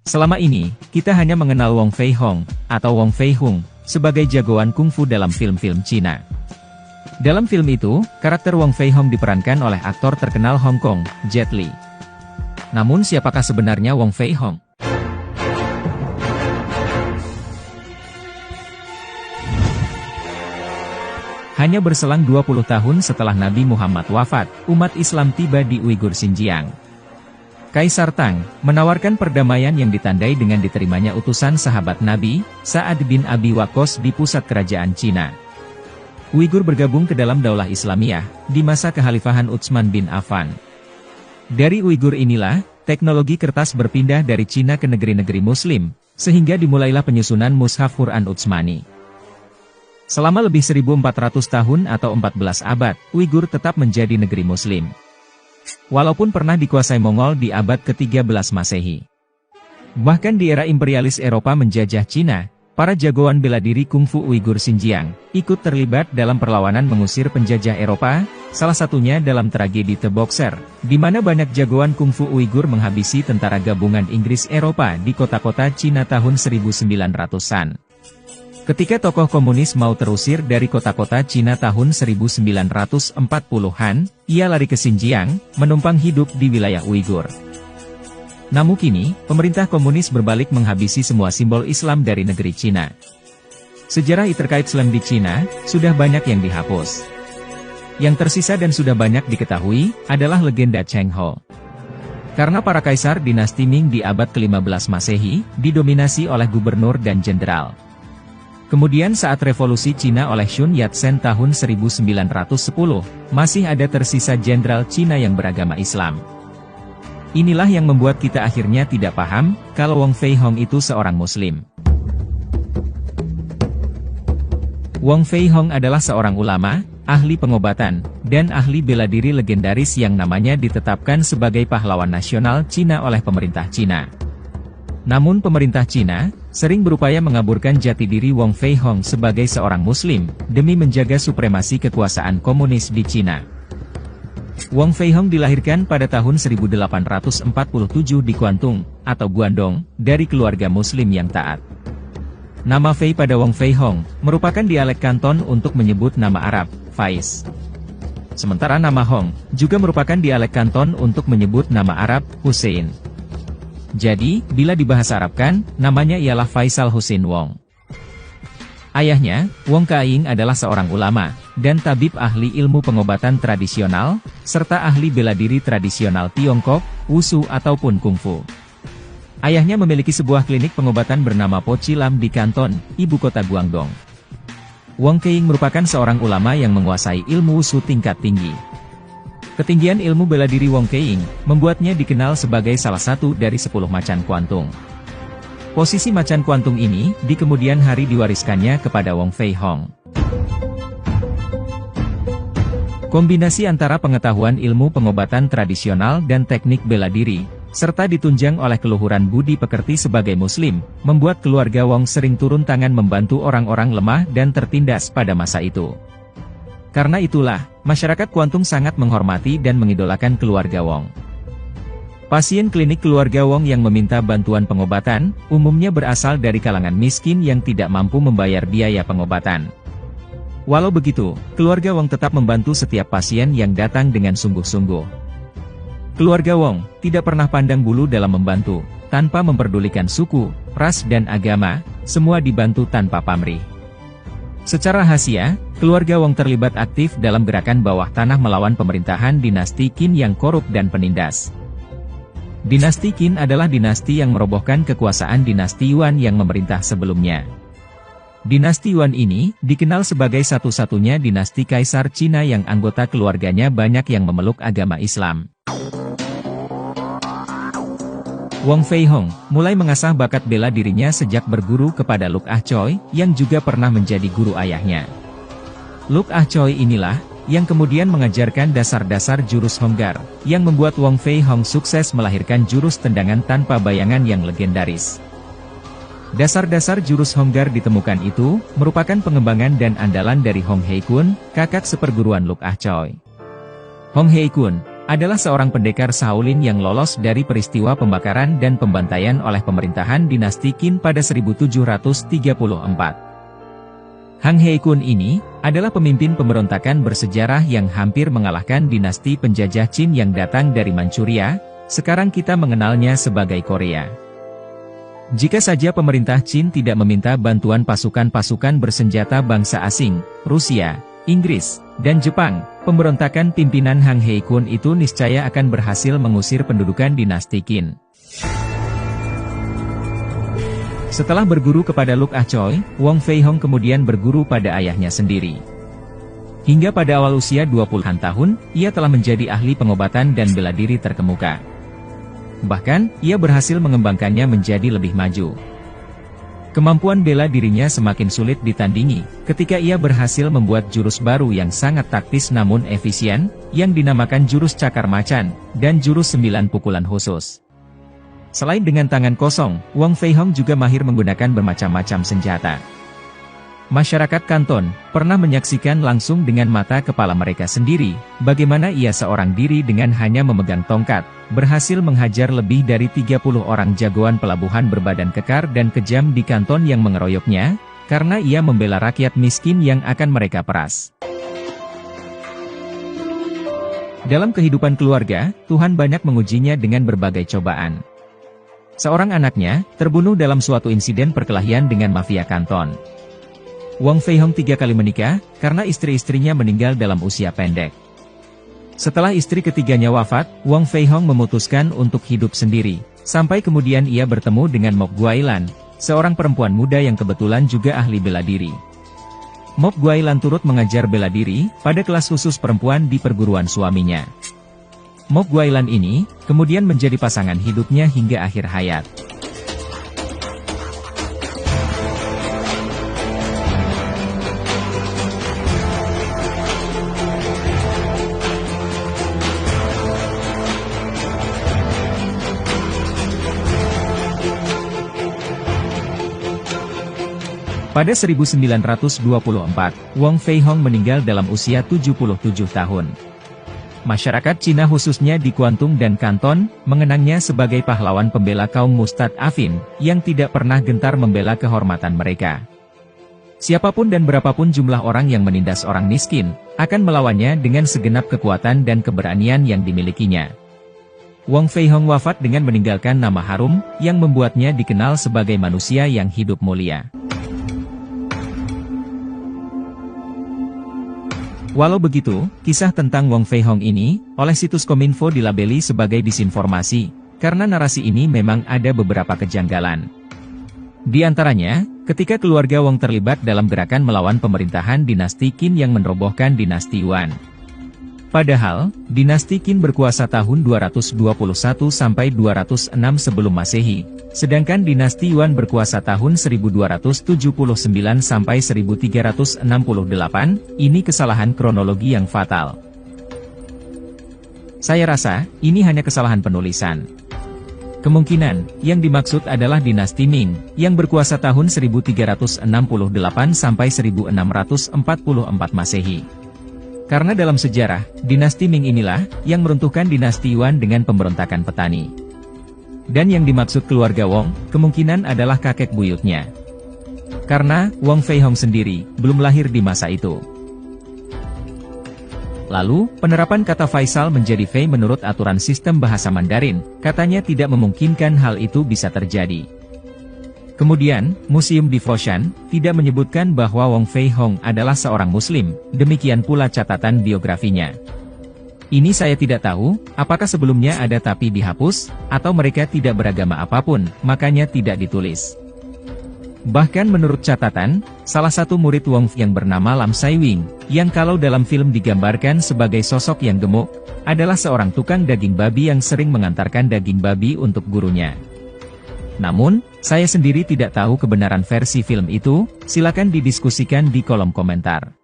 Selama ini, kita hanya mengenal Wong Fei Hong, atau Wong Fei Hung, sebagai jagoan kungfu dalam film-film Cina. Dalam film itu, karakter Wong Fei Hong diperankan oleh aktor terkenal Hong Kong, Jet Li. Namun siapakah sebenarnya Wong Fei Hong? Hanya berselang 20 tahun setelah Nabi Muhammad wafat, umat Islam tiba di Uighur Xinjiang. Kaisar Tang menawarkan perdamaian yang ditandai dengan diterimanya utusan sahabat Nabi, Sa'ad bin Abi Waqqas di pusat kerajaan Cina. Uighur bergabung ke dalam Daulah Islamiyah, di masa kekhalifahan Utsman bin Affan. Dari Uighur inilah, teknologi kertas berpindah dari Cina ke negeri-negeri Muslim, sehingga dimulailah penyusunan Mushaf Quran Utsmani. Selama lebih 1400 tahun atau 14 abad, Uighur tetap menjadi negeri Muslim. Walaupun pernah dikuasai Mongol di abad ke-13 Masehi. Bahkan di era imperialis Eropa menjajah Cina, para jagoan bela diri kungfu Uighur Xinjiang, ikut terlibat dalam perlawanan mengusir penjajah Eropa, salah satunya dalam tragedi The Boxer, di mana banyak jagoan kungfu Uighur menghabisi tentara gabungan Inggris Eropa di kota-kota Cina tahun 1900-an. Ketika tokoh komunis mau terusir dari kota-kota Cina tahun 1940-an, ia lari ke Xinjiang, menumpang hidup di wilayah Uighur. Namun kini, pemerintah komunis berbalik menghabisi semua simbol Islam dari negeri Cina. Sejarah terkait Islam di Cina, sudah banyak yang dihapus. Yang tersisa dan sudah banyak diketahui, adalah legenda Cheng Ho. Karena para kaisar dinasti Ming di abad ke-15 Masehi, didominasi oleh gubernur dan jenderal. Kemudian saat revolusi Cina oleh Sun Yat-sen tahun 1910, masih ada tersisa jenderal Cina yang beragama Islam. Inilah yang membuat kita akhirnya tidak paham, kalau Wong Fei Hong itu seorang Muslim. Wong Fei Hong adalah seorang ulama, ahli pengobatan, dan ahli bela diri legendaris yang namanya ditetapkan sebagai pahlawan nasional Cina oleh pemerintah Cina. Namun pemerintah Cina, sering berupaya mengaburkan jati diri Wong Fei Hong sebagai seorang Muslim, demi menjaga supremasi kekuasaan komunis di Cina. Wong Fei Hong dilahirkan pada tahun 1847 di Guangdong, atau Guangdong, dari keluarga Muslim yang taat. Nama Fei pada Wong Fei Hong, merupakan dialek Kanton untuk menyebut nama Arab, Faiz. Sementara nama Hong, juga merupakan dialek Kanton untuk menyebut nama Arab, Hussein. Jadi, bila dibahasa Arabkan, namanya ialah Faisal Hussein Wong. Ayahnya, Wong Kaing adalah seorang ulama, dan tabib ahli ilmu pengobatan tradisional, serta ahli bela diri tradisional Tiongkok, Wushu ataupun Kungfu. Ayahnya memiliki sebuah klinik pengobatan bernama Po Chi Lam di Kanton, ibu kota Guangdong. Wong Kaing merupakan seorang ulama yang menguasai ilmu Wushu tingkat tinggi. Ketinggian ilmu bela diri Wong Kaing, membuatnya dikenal sebagai salah satu dari 10 macan kuantung. Posisi macan kuantung ini, di kemudian hari diwariskannya kepada Wong Fei Hong. Kombinasi antara pengetahuan ilmu pengobatan tradisional dan teknik bela diri, serta ditunjang oleh keluhuran budi pekerti sebagai Muslim, membuat keluarga Wong sering turun tangan membantu orang-orang lemah dan tertindas pada masa itu. Karena itulah, masyarakat Kuantung sangat menghormati dan mengidolakan keluarga Wong. Pasien klinik keluarga Wong yang meminta bantuan pengobatan, umumnya berasal dari kalangan miskin yang tidak mampu membayar biaya pengobatan. Walau begitu, keluarga Wong tetap membantu setiap pasien yang datang dengan sungguh-sungguh. Keluarga Wong tidak pernah pandang bulu dalam membantu, tanpa memperdulikan suku, ras dan agama, semua dibantu tanpa pamrih. Secara rahasia, keluarga Wong terlibat aktif dalam gerakan bawah tanah melawan pemerintahan dinasti Qin yang korup dan penindas. Dinasti Qin adalah dinasti yang merobohkan kekuasaan dinasti Yuan yang memerintah sebelumnya. Dinasti Yuan ini, dikenal sebagai satu-satunya dinasti kaisar Cina yang anggota keluarganya banyak yang memeluk agama Islam. Wong Fei Hong mulai mengasah bakat bela dirinya sejak berguru kepada Luk Ah Choi, yang juga pernah menjadi guru ayahnya. Luk Ah Choi inilah, yang kemudian mengajarkan dasar-dasar jurus Honggar, yang membuat Wong Fei Hong sukses melahirkan jurus tendangan tanpa bayangan yang legendaris. Dasar-dasar jurus Honggar ditemukan itu, merupakan pengembangan dan andalan dari Hong Hei Kun, kakak seperguruan Luk Ah Choi. Hong Hei Kun adalah seorang pendekar Shaolin yang lolos dari peristiwa pembakaran dan pembantaian oleh pemerintahan dinasti Qin pada 1734. Hang He-kun ini adalah pemimpin pemberontakan bersejarah yang hampir mengalahkan dinasti penjajah Qin yang datang dari Manchuria, sekarang kita mengenalnya sebagai Korea. Jika saja pemerintah Qin tidak meminta bantuan pasukan-pasukan bersenjata bangsa asing, Rusia, Inggris, dan Jepang, pemberontakan pimpinan Hang He-kun itu niscaya akan berhasil mengusir pendudukan dinasti Qin. Setelah berguru kepada Luk Ah Choi, Wong Fei Hong kemudian berguru pada ayahnya sendiri. Hingga pada awal usia 20-an tahun, ia telah menjadi ahli pengobatan dan bela diri terkemuka. Bahkan, ia berhasil mengembangkannya menjadi lebih maju. Kemampuan bela dirinya semakin sulit ditandingi, ketika ia berhasil membuat jurus baru yang sangat taktis namun efisien, yang dinamakan jurus cakar macan, dan jurus 9 pukulan khusus. Selain dengan tangan kosong, Wong Fei Hong juga mahir menggunakan bermacam-macam senjata. Masyarakat Kanton pernah menyaksikan langsung dengan mata kepala mereka sendiri, bagaimana ia seorang diri dengan hanya memegang tongkat, berhasil menghajar lebih dari 30 orang jagoan pelabuhan berbadan kekar dan kejam di Kanton yang mengeroyoknya, karena ia membela rakyat miskin yang akan mereka peras. Dalam kehidupan keluarga, Tuhan banyak mengujinya dengan berbagai cobaan. Seorang anaknya terbunuh dalam suatu insiden perkelahian dengan mafia Kanton. Wong Fei Hong 3 kali menikah, karena istri-istrinya meninggal dalam usia pendek. Setelah istri ketiganya wafat, Wong Fei Hong memutuskan untuk hidup sendiri, sampai kemudian ia bertemu dengan Mok Guailan, seorang perempuan muda yang kebetulan juga ahli bela diri. Mok Guailan turut mengajar bela diri, pada kelas khusus perempuan di perguruan suaminya. Mok Guailan ini, kemudian menjadi pasangan hidupnya hingga akhir hayat. Pada 1924, Wong Fei Hong meninggal dalam usia 77 tahun. Masyarakat Cina khususnya di Guangdong dan Kanton, mengenangnya sebagai pahlawan pembela kaum mustad'afin, yang tidak pernah gentar membela kehormatan mereka. Siapapun dan berapapun jumlah orang yang menindas orang miskin, akan melawannya dengan segenap kekuatan dan keberanian yang dimilikinya. Wong Fei Hong wafat dengan meninggalkan nama harum, yang membuatnya dikenal sebagai manusia yang hidup mulia. Walau begitu, kisah tentang Wong Fei Hong ini, oleh situs Kominfo dilabeli sebagai disinformasi, karena narasi ini memang ada beberapa kejanggalan. Di antaranya, ketika keluarga Wong terlibat dalam gerakan melawan pemerintahan dinasti Qin yang merobohkan dinasti Yuan. Padahal, dinasti Qin berkuasa tahun 221 sampai 206 sebelum Masehi, sedangkan dinasti Yuan berkuasa tahun 1279 sampai 1368, ini kesalahan kronologi yang fatal. Saya rasa, ini hanya kesalahan penulisan. Kemungkinan, yang dimaksud adalah dinasti Ming, yang berkuasa tahun 1368 sampai 1644 Masehi. Karena dalam sejarah, dinasti Ming inilah, yang meruntuhkan dinasti Yuan dengan pemberontakan petani. Dan yang dimaksud keluarga Wong, kemungkinan adalah kakek buyutnya. Karena, Wong Fei Hong sendiri, belum lahir di masa itu. Lalu, penerapan kata Faisal menjadi Fei menurut aturan sistem bahasa Mandarin, katanya tidak memungkinkan hal itu bisa terjadi. Kemudian, Museum di Foshan, tidak menyebutkan bahwa Wong Fei Hong adalah seorang Muslim, demikian pula catatan biografinya. Ini saya tidak tahu, apakah sebelumnya ada tapi dihapus, atau mereka tidak beragama apapun, makanya tidak ditulis. Bahkan menurut catatan, salah satu murid Wong yang bernama Lam Sai Wing, yang kalau dalam film digambarkan sebagai sosok yang gemuk, adalah seorang tukang daging babi yang sering mengantarkan daging babi untuk gurunya. Namun, saya sendiri tidak tahu kebenaran versi film itu, silakan didiskusikan di kolom komentar.